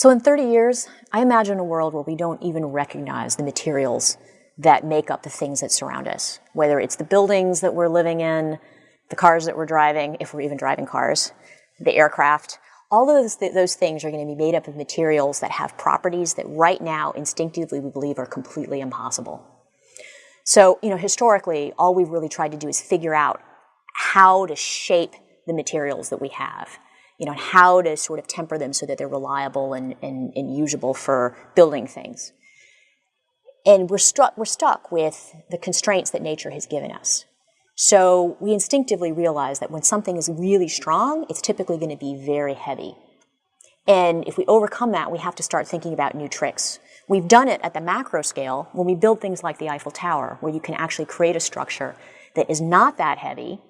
So in 30 years, I imagine a world where we don't even recognize the materials that make up the things that surround us, whether it's the buildings that we're living in, the cars that we're driving, if we're even driving cars, the aircraft. All of those things are going to be made up of materials that have properties that right now instinctively we believe are completely impossible. So, historically, all we've really tried to do is figure out how to shape the materials that we have, how to sort of temper them so that they're reliable and usable for building things. And we're stuck with the constraints that nature has given us. So we instinctively realize that when something is really strong, it's typically going to be very heavy. And if we overcome that, we have to start thinking about new tricks. We've done it at the macro scale when we build things like the Eiffel Tower, where you can actually create a structure that is not that heavy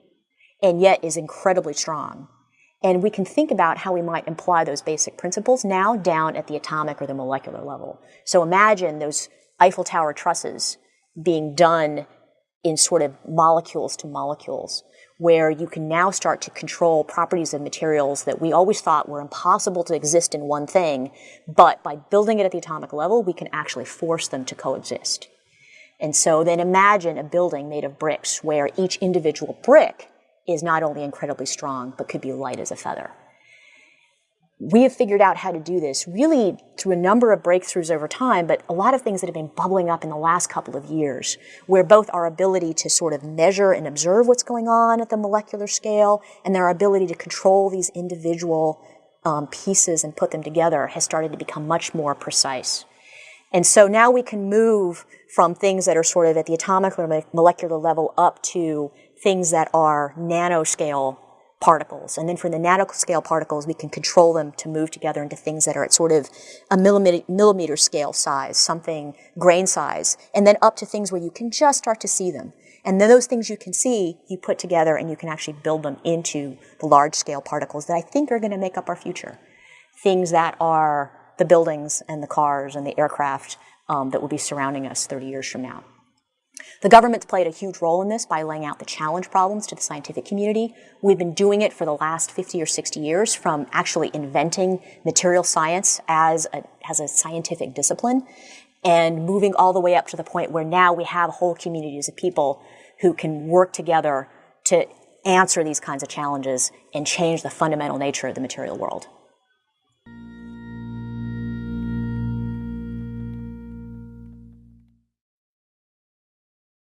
and yet is incredibly strong. And we can think about how we might apply those basic principles now down at the atomic or the molecular level. So imagine those Eiffel Tower trusses being done in sort of molecules to molecules, where you can now start to control properties of materials that we always thought were impossible to exist in one thing, but by building it at the atomic level, we can actually force them to coexist. And so then imagine a building made of bricks where each individual brick is not only incredibly strong, but could be light as a feather. We have figured out how to do this really through a number of breakthroughs over time, but a lot of things that have been bubbling up in the last couple of years, where both our ability to sort of measure and observe what's going on at the molecular scale and our ability to control these individual pieces and put them together has started to become much more precise. And so now we can move from things that are sort of at the atomic or molecular level up to things that are nanoscale particles. And then from the nanoscale particles, we can control them to move together into things that are at sort of a millimeter scale size, something grain size, and then up to things where you can just start to see them. And then those things you can see, you put together and you can actually build them into the large scale particles that I think are going to make up our future. Things that are the buildings and the cars and the aircraft that will be surrounding us 30 years from now. The government's played a huge role in this by laying out the challenge problems to the scientific community. We've been doing it for the last 50 or 60 years, from actually inventing material science as a scientific discipline and moving all the way up to the point where now we have whole communities of people who can work together to answer these kinds of challenges and change the fundamental nature of the material world.